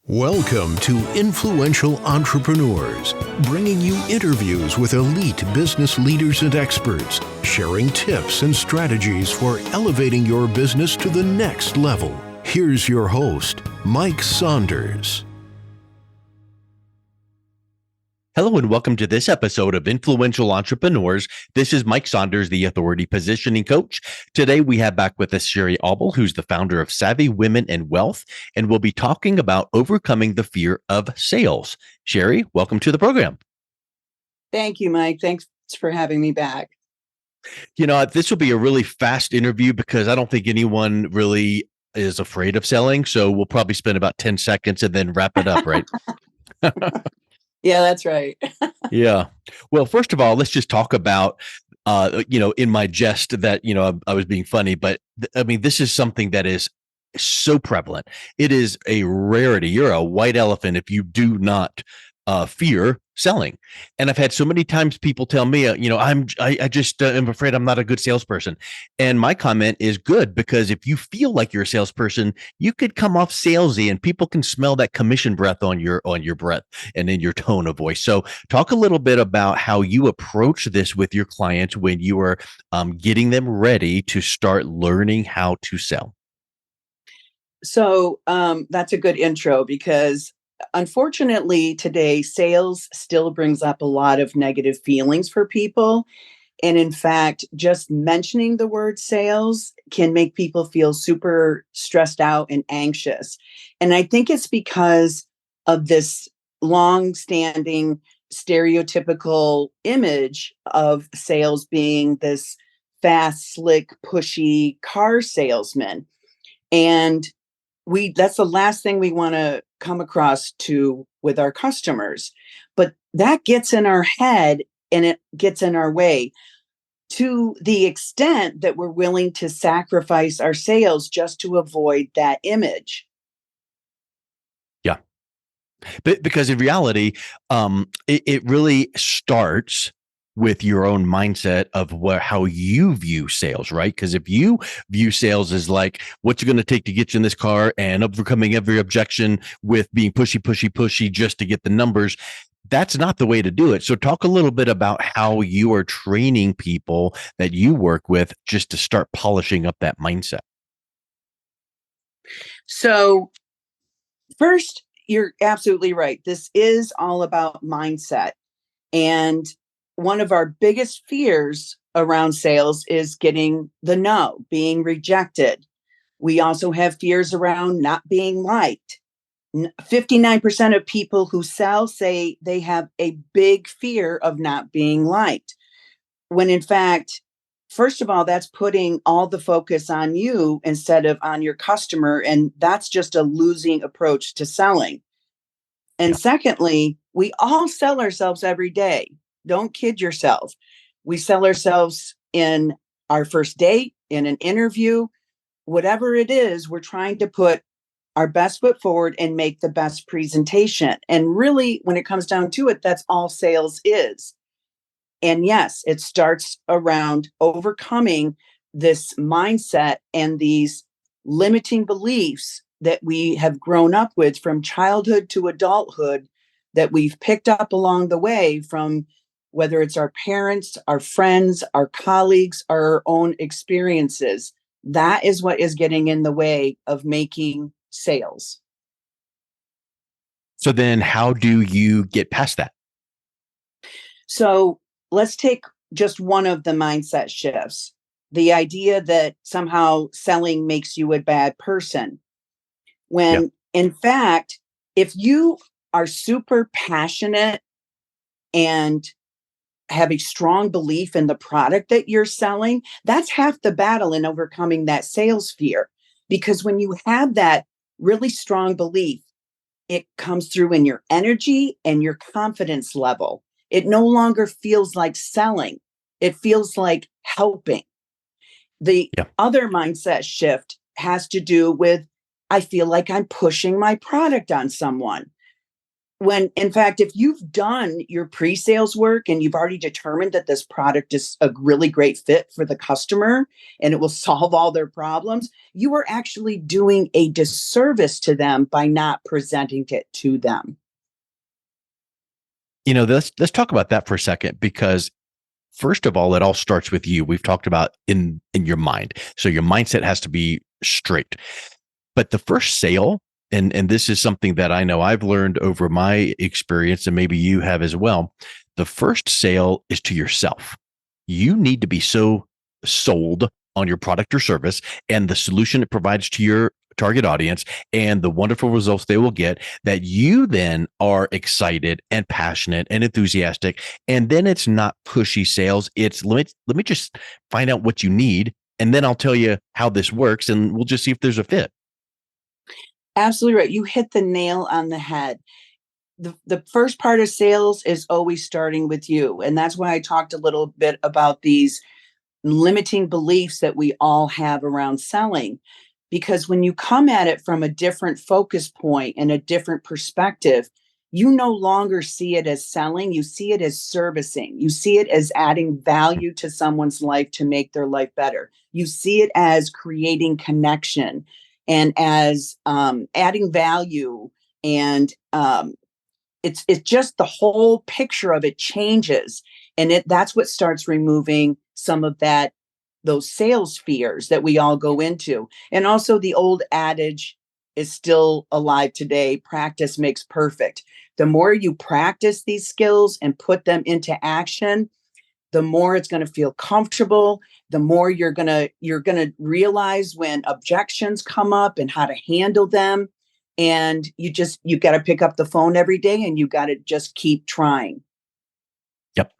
Welcome to Influential Entrepreneurs, bringing you interviews with elite business leaders and experts, sharing tips and strategies for elevating your business to the next level. Here's your host, Mike Saunders. Hello and welcome to this episode of Influential Entrepreneurs. This is Mike Saunders, the Authority Positioning Coach. Today we have back with us Sherry Auble, who's the founder of Savvy Women and Wealth, and we'll be talking about overcoming the fear of sales. Sherry, welcome to the program. Thank you, Mike. Thanks for having me back. You know, this will be a really fast interview because I don't think anyone really is afraid of selling. So we'll probably spend about 10 seconds and then wrap it up, right? Yeah, that's right. Yeah. Well, first of all, let's just talk about, in my jest that, I was being funny, but this is something that is so prevalent. It is a rarity. You're a white elephant if you do not fear selling. And I've had so many times people tell me, I just am afraid I'm not a good salesperson. And my comment is good, because if you feel like you're a salesperson, you could come off salesy and people can smell that commission breath on your breath and in your tone of voice. So talk a little bit about how you approach this with your clients when you are getting them ready to start learning how to sell. So that's a good intro, because unfortunately today, sales still brings up a lot of negative feelings for people. And in fact, just mentioning the word sales can make people feel super stressed out and anxious. And I think it's because of this long-standing stereotypical image of sales being this fast, slick, pushy car salesman. And that's the last thing we want to come across to with our customers. But that gets in our head and it gets in our way to the extent that we're willing to sacrifice our sales just to avoid that image. Yeah. But because in reality, it really starts with your own mindset of how you view sales, right? Because if you view sales as like what's it going to take to get you in this car and overcoming every objection with being pushy just to get the numbers, that's not the way to do it. So talk a little bit about how you are training people that you work with just to start polishing up that mindset. So first, you're absolutely right. This is all about mindset. And one of our biggest fears around sales is getting the no, being rejected. We also have fears around not being liked. 59% of people who sell say they have a big fear of not being liked. When in fact, first of all, that's putting all the focus on you instead of on your customer. And that's just a losing approach to selling. And secondly, we all sell ourselves every day. Don't kid yourself. We sell ourselves in our first date, in an interview, whatever it is, we're trying to put our best foot forward and make the best presentation. And really, when it comes down to it, that's all sales is. And yes, it starts around overcoming this mindset and these limiting beliefs that we have grown up with from childhood to adulthood, that we've picked up along the way from whether it's our parents, our friends, our colleagues, our own experiences. That is what is getting in the way of making sales. So then how do you get past that? So let's take just one of the mindset shifts. The idea that somehow selling makes you a bad person. When in fact, if you are super passionate and have a strong belief in the product that you're selling, that's half the battle in overcoming that sales fear. Because when you have that really strong belief, it comes through in your energy and your confidence level. It no longer feels like selling. It feels like helping. The other mindset shift has to do with, I feel like I'm pushing my product on someone. when in fact, if you've done your pre-sales work and you've already determined that this product is a really great fit for the customer and it will solve all their problems, you are actually doing a disservice to them by not presenting it to them. Let's talk about that for a second, because first of all, it all starts with you. We've talked about in your mind. So your mindset has to be straight. But the first sale, and this is something that I know I've learned over my experience, and maybe you have as well. The first sale is to yourself. You need to be so sold on your product or service and the solution it provides to your target audience and the wonderful results they will get, that you then are excited and passionate and enthusiastic. And then it's not pushy sales. It's let me just find out what you need, and then I'll tell you how this works, and we'll just see if there's a fit. Absolutely right. You hit the nail on the head. The first part of sales is always starting with you. And that's why I talked a little bit about these limiting beliefs that we all have around selling. Because when you come at it from a different focus point and a different perspective, you no longer see it as selling, you see it as servicing. You see it as adding value to someone's life to make their life better. You see it as creating connection and as adding value. And it's just the whole picture of it changes. And that's what starts removing some of those sales fears that we all go into. And also the old adage is still alive today: practice makes perfect. The more you practice these skills and put them into action, the more it's going to feel comfortable, the more you're going to realize when objections come up and how to handle them. And you got to pick up the phone every day and you got to just keep trying. Yep.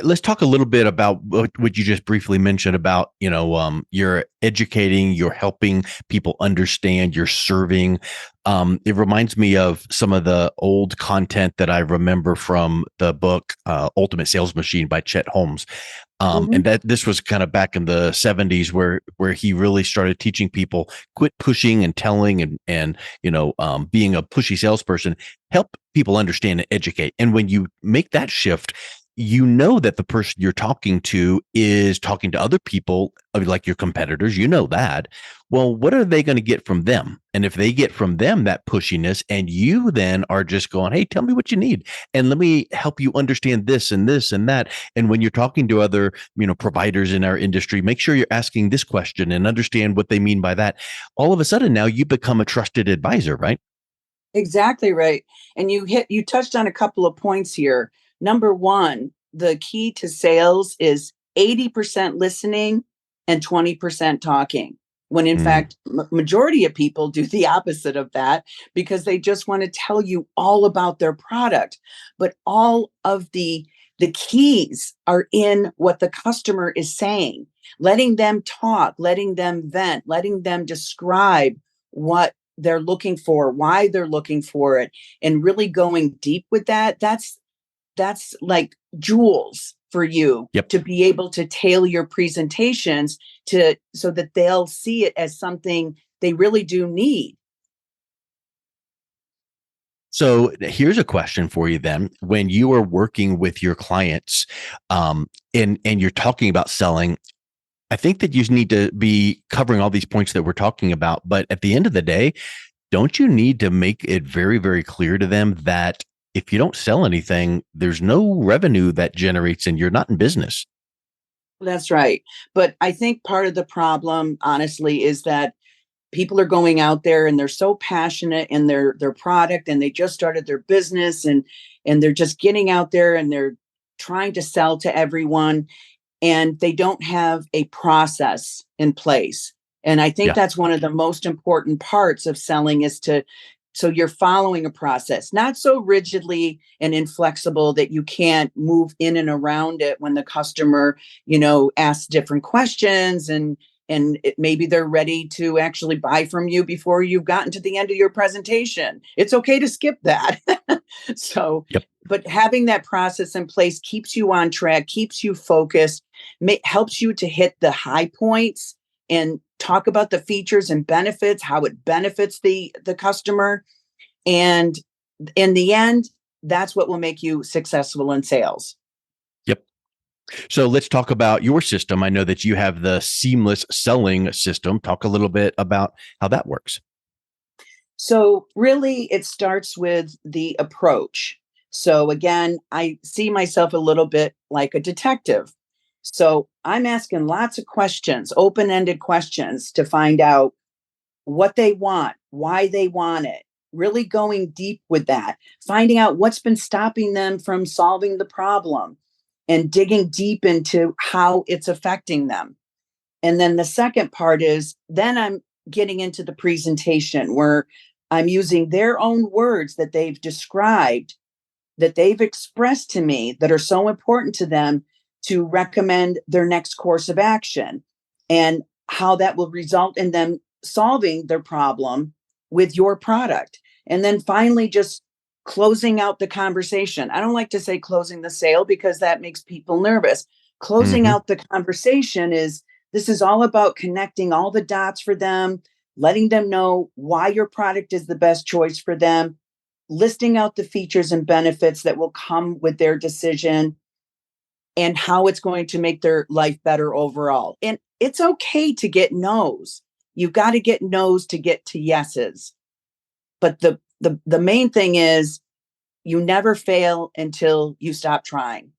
Let's talk a little bit about what you just briefly mentioned about, you're educating, you're helping people understand, you're serving. It reminds me of some of the old content that I remember from the book, Ultimate Sales Machine by Chet Holmes. And that this was kind of back in the 70s where he really started teaching people quit pushing and telling and being a pushy salesperson, help people understand and educate. And when you make that shift, you know that the person you're talking to is talking to other people like your competitors, that. Well, what are they going to get from them? And if they get from them that pushiness, and you then are just going, hey, tell me what you need, and let me help you understand this and this and that. And when you're talking to other, providers in our industry, make sure you're asking this question and understand what they mean by that. All of a sudden now you become a trusted advisor, right? Exactly right. And you touched on a couple of points here. Number one, the key to sales is 80% listening and 20% talking. When in fact, majority of people do the opposite of that because they just want to tell you all about their product. But all of the keys are in what the customer is saying, letting them talk, letting them vent, letting them describe what they're looking for, why they're looking for it, and really going deep with that. That's like jewels for you. Yep. To be able to tailor your presentations so that they'll see it as something they really do need. So here's a question for you then. When you are working with your clients, and you're talking about selling, I think that you need to be covering all these points that we're talking about. But at the end of the day, don't you need to make it very, very clear to them that if you don't sell anything, there's no revenue that generates and you're not in business? That's right. But I think part of the problem, honestly, is that people are going out there and they're so passionate in their product, and they just started their business, and they're just getting out there and they're trying to sell to everyone, and they don't have a process in place. And I think Yeah. that's one of the most important parts of selling is so you're following a process, not so rigidly and inflexible that you can't move in and around it when the customer, asks different questions, and maybe they're ready to actually buy from you before you've gotten to the end of your presentation. It's okay to skip that. So, Yep. but having that process in place keeps you on track, keeps you focused, helps you to hit the high points and talk about the features and benefits, how it benefits the customer. And in the end, that's what will make you successful in sales. Yep. So let's talk about your system. I know that you have the seamless selling system. Talk a little bit about how that works. So, really, it starts with the approach. So, again, I see myself a little bit like a detective. So, I'm asking lots of questions, open ended questions to find out what they want, why they want it, really going deep with that, finding out what's been stopping them from solving the problem and digging deep into how it's affecting them. And then the second part is then I'm getting into the presentation where I'm using their own words that they've described, that they've expressed to me that are so important to them to recommend their next course of action and how that will result in them solving their problem with your product. And then finally, just closing out the conversation. I don't like to say closing the sale because that makes people nervous. Closing Mhm. out the conversation is this is all about connecting all the dots for them, letting them know why your product is the best choice for them, listing out the features and benefits that will come with their decision and how it's going to make their life better overall. And it's okay to get no's. You've got to get no's to get to yeses. But the main thing is you never fail until you stop trying.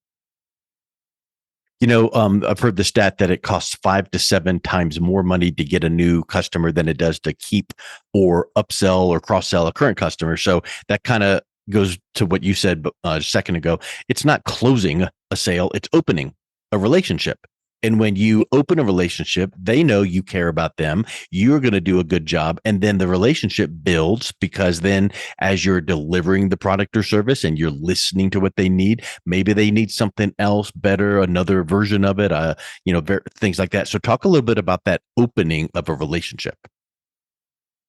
I've heard the stat that it costs 5 to 7 times more money to get a new customer than it does to keep or upsell or cross sell a current customer. So that kind of goes to what you said a second ago. It's not closing a sale, it's opening a relationship. And when you open a relationship, they know you care about them. You're going to do a good job. And then the relationship builds because then as you're delivering the product or service and you're listening to what they need, maybe they need something else better, another version of it, things like that. So talk a little bit about that opening of a relationship.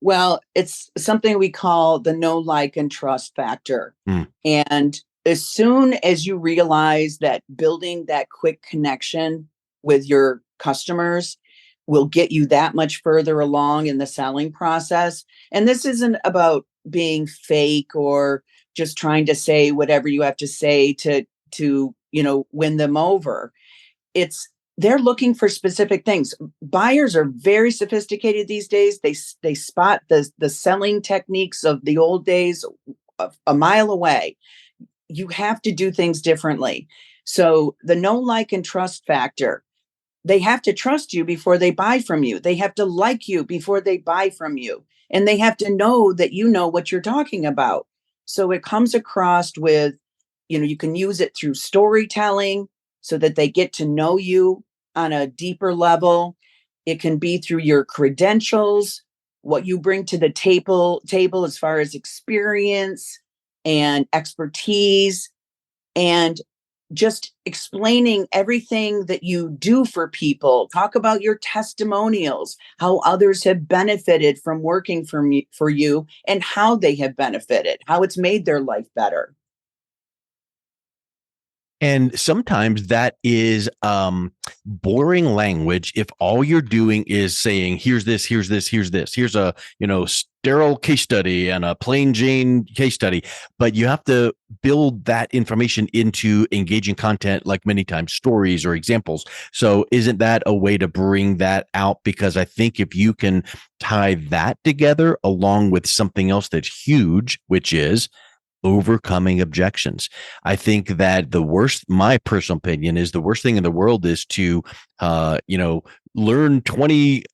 Well, it's something we call the know, like, and trust factor. Mm. And as soon as you realize that building that quick connection with your customers will get you that much further along in the selling process. And this isn't about being fake or just trying to say whatever you have to say to win them over. It's they're looking for specific things. Buyers are very sophisticated these days. They spot the selling techniques of the old days a mile away. You have to do things differently. So the know, like, and trust factor. They have to trust you before they buy from you. They have to like you before they buy from you. And they have to know that you know what you're talking about. So it comes across with, you can use it through storytelling so that they get to know you on a deeper level. It can be through your credentials, what you bring to the table as far as experience and expertise and just explaining everything that you do for people. Talk about your testimonials, how others have benefited from working for you and how they have benefited, how it's made their life better. And sometimes that is boring language if all you're doing is saying, here's this, here's this, here's this, here's a, sterile case study and a plain Jane case study. But you have to build that information into engaging content, like many times stories or examples. So isn't that a way to bring that out? Because I think if you can tie that together along with something else that's huge, which is overcoming objections. I think that my personal opinion is the worst thing in the world is to, learn 20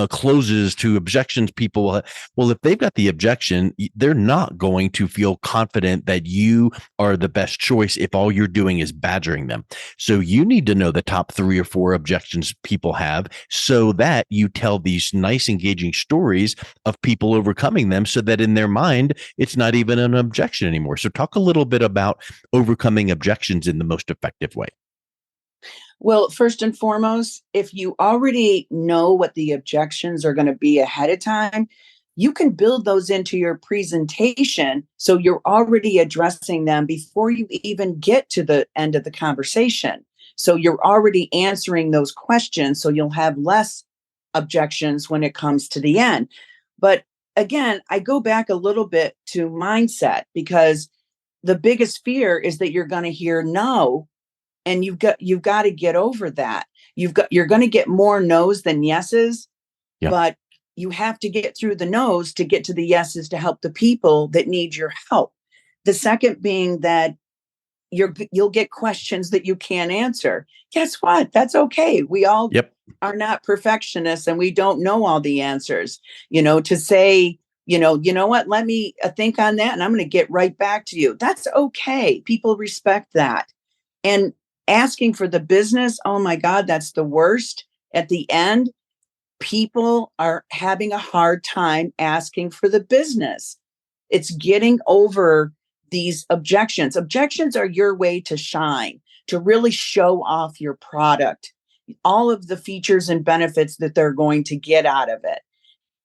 closes to objections people. Well, if they've got the objection, they're not going to feel confident that you are the best choice if all you're doing is badgering them. So you need to know the top 3 or 4 objections people have so that you tell these nice, engaging stories of people overcoming them so that in their mind, it's not even an objection anymore. So talk a little bit about overcoming objections in the most effective way. Well, first and foremost, if you already know what the objections are going to be ahead of time, you can build those into your presentation. So you're already addressing them before you even get to the end of the conversation. So you're already answering those questions. So you'll have less objections when it comes to the end. But again, I go back a little bit to mindset, because the biggest fear is that you're going to hear no, and you've got to get over that. You're going to get more no's than yeses, Yeah. but you have to get through the no's to get to the yeses to help the people that need your help. The second being that you'll get questions that you can't answer. Guess what? That's okay. We all Yep. are not perfectionists, and we don't know all the answers. To say, you know what, let me think on that, and I'm going to get right back to you. That's okay. People respect that. And asking for the business, oh my God, that's the worst. At the end, people are having a hard time asking for the business. It's getting over these objections. Objections are your way to shine, to really show off your product, all of the features and benefits that they're going to get out of it.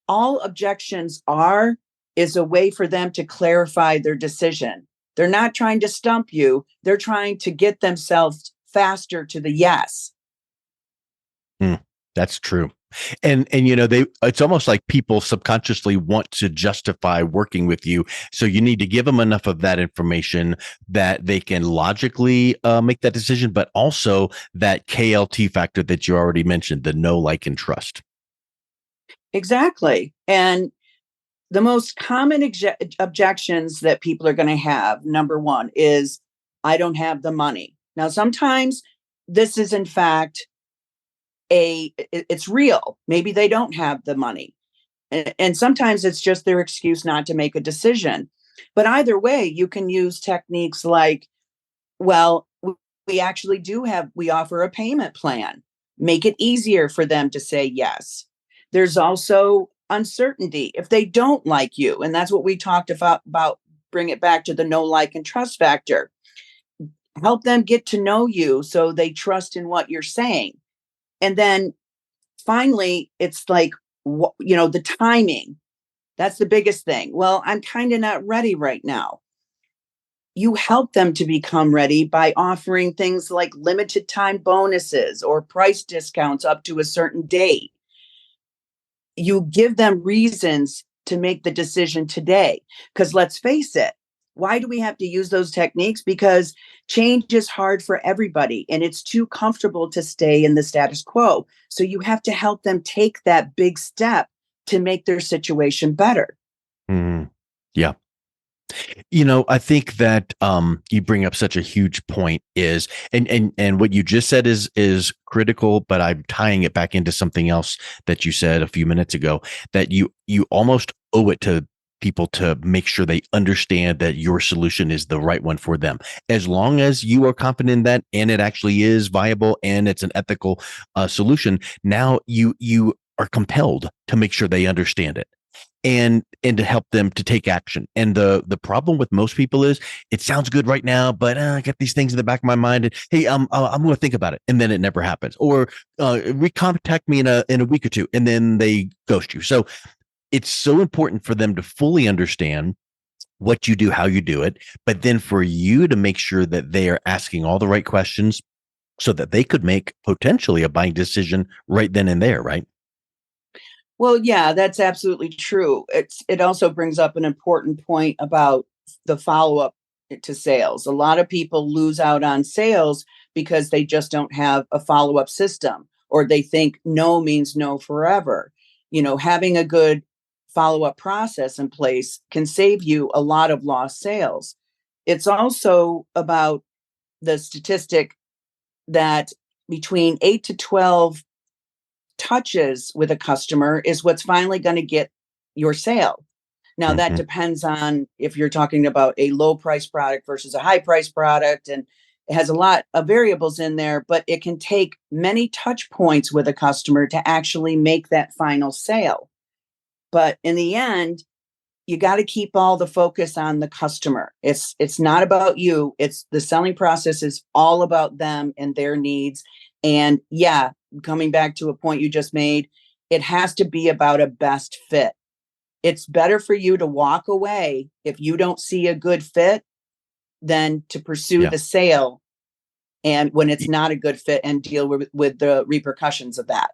All objections are is a way for them to clarify their decision. They're not trying to stump you, they're trying to get themselves faster to the yes. That's true. And it's almost like people subconsciously want to justify working with you. So you need to give them enough of that information that they can logically make that decision, but also that KLT factor that you already mentioned, the know, like, and trust. Exactly. And the most common objections that people are going to have, number one, is I don't have the money. Now, sometimes this is in fact it's real. Maybe they don't have the money. And sometimes it's just their excuse not to make a decision. But either way, you can use techniques like, well, we actually we offer a payment plan. Make it easier for them to say yes. There's also uncertainty if they don't like you. And that's what we talked about bring it back to the know, like, and trust factor. Help them get to know you so they trust in what you're saying. And then finally, it's like, the timing. That's the biggest thing. Well, I'm kind of not ready right now. You help them to become ready by offering things like limited time bonuses or price discounts up to a certain date. You give them reasons to make the decision today. Because let's face it, why do we have to use those techniques? Because change is hard for everybody, and it's too comfortable to stay in the status quo. So you have to help them take that big step to make their situation better. Yeah. I think that you bring up such a huge point is, and what you just said is critical, but I'm tying it back into something else that you said a few minutes ago, that you almost owe it to people to make sure they understand that your solution is the right one for them. As long as you are confident in that and it actually is viable and it's an ethical solution, now you are compelled to make sure they understand it and to help them to take action. And the problem with most people is it sounds good right now, but I got these things in the back of my mind, and hey, I'm going to think about it, and then it never happens. Or recontact me in a week or two, and then they ghost you. So it's so important for them to fully understand what you do, how you do it, but then for you to make sure that they are asking all the right questions so that they could make potentially a buying decision right then and there, right? Well, yeah, that's absolutely true. It also brings up an important point about the follow-up to sales. A lot of people lose out on sales because they just don't have a follow-up system, or they think no means no forever. Having a good follow-up process in place can save you a lot of lost sales. It's also about the statistic that between 8 to 12 touches with a customer is what's finally going to get your sale. Now, that Mhm. depends on if you're talking about a low price product versus a high price product, and it has a lot of variables in there, but it can take many touch points with a customer to actually make that final sale. But in the end, you got to keep all the focus on the customer. It's not about you. It's the selling process is all about them and their needs. And yeah, coming back to a point you just made, it has to be about a best fit. It's better for you to walk away if you don't see a good fit than to pursue Yeah. the sale and when it's not a good fit and deal with the repercussions of that.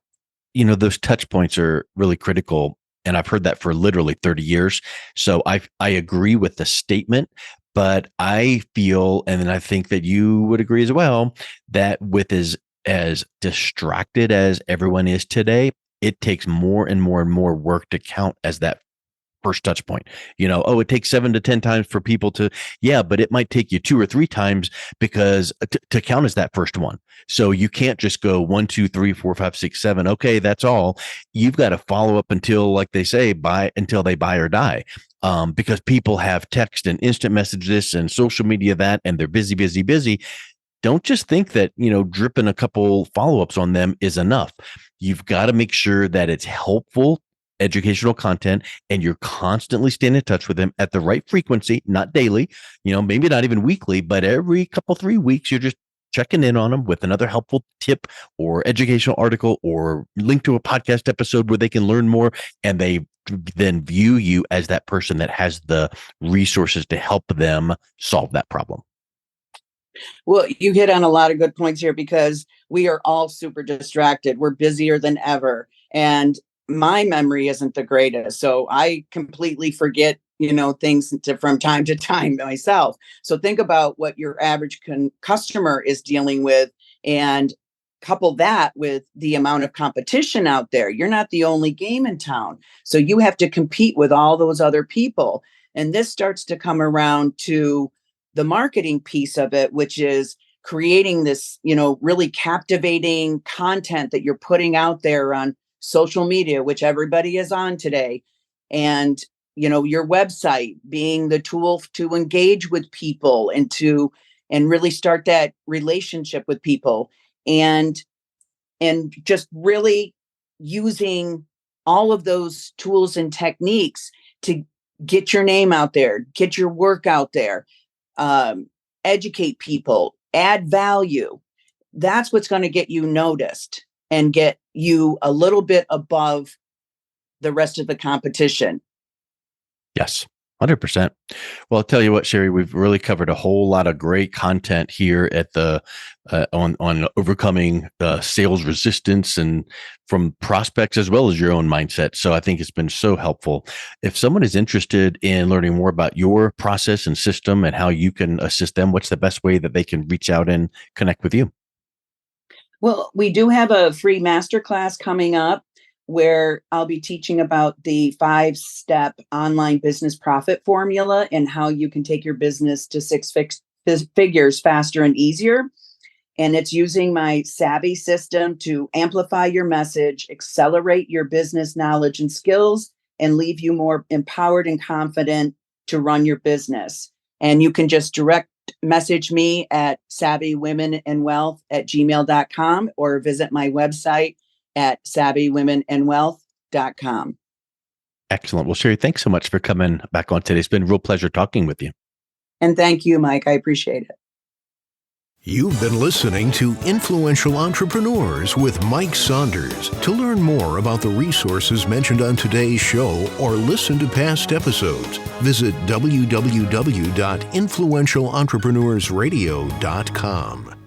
Those touch points are really critical. And I've heard that for literally 30 years. So I agree with the statement, but I feel, and then I think that you would agree as well, that with as distracted as everyone is today, it takes more and more and more work to count as that first touch point. Oh, it takes 7 to 10 times for people to, yeah, but it might take you 2 or 3 times because to count as that first one. So you can't just go 1, 2, 3, 4, 5, 6, 7. Okay, that's all. You've got to follow up until, like they say, until they buy or die. Because people have text and instant message this and social media that, and they're busy, busy, busy. Don't just think that, dripping a couple follow-ups on them is enough. You've got to make sure that it's helpful educational content and you're constantly staying in touch with them at the right frequency, not daily, maybe not even weekly, but every couple, 3 weeks, you're just checking in on them with another helpful tip or educational article or link to a podcast episode where they can learn more, and they then view you as that person that has the resources to help them solve that problem. Well, you hit on a lot of good points here because we are all super distracted. We're busier than ever. And my memory isn't the greatest. So I completely forget, things from time to time myself. So think about what your average customer is dealing with and couple that with the amount of competition out there. You're not the only game in town. So you have to compete with all those other people. And this starts to come around to the marketing piece of it, which is creating this, really captivating content that you're putting out there on social media, which everybody is on today. And, your website being the tool to engage with people and really start that relationship with people and just really using all of those tools and techniques to get your name out there, get your work out there, educate people, add value. That's what's going to get you noticed and get you a little bit above the rest of the competition. Yes, 100%. Well, I'll tell you what, Sherry, we've really covered a whole lot of great content here at the on overcoming sales resistance and from prospects as well as your own mindset. So I think it's been so helpful. If someone is interested in learning more about your process and system and how you can assist them, what's the best way that they can reach out and connect with you? Well, we do have a free masterclass coming up where I'll be teaching about the 5-step online business profit formula and how you can take your business to 6 figures faster and easier. And it's using my Savvy system to amplify your message, accelerate your business knowledge and skills, and leave you more empowered and confident to run your business. And you can just direct message me at savvywomenandwealth@gmail.com or visit my website at savvywomenandwealth.com. Excellent. Well, Sherry, thanks so much for coming back on today. It's been a real pleasure talking with you. And thank you, Mike. I appreciate it. You've been listening to Influential Entrepreneurs with Mike Saunders. To learn more about the resources mentioned on today's show or listen to past episodes, visit www.influentialentrepreneursradio.com.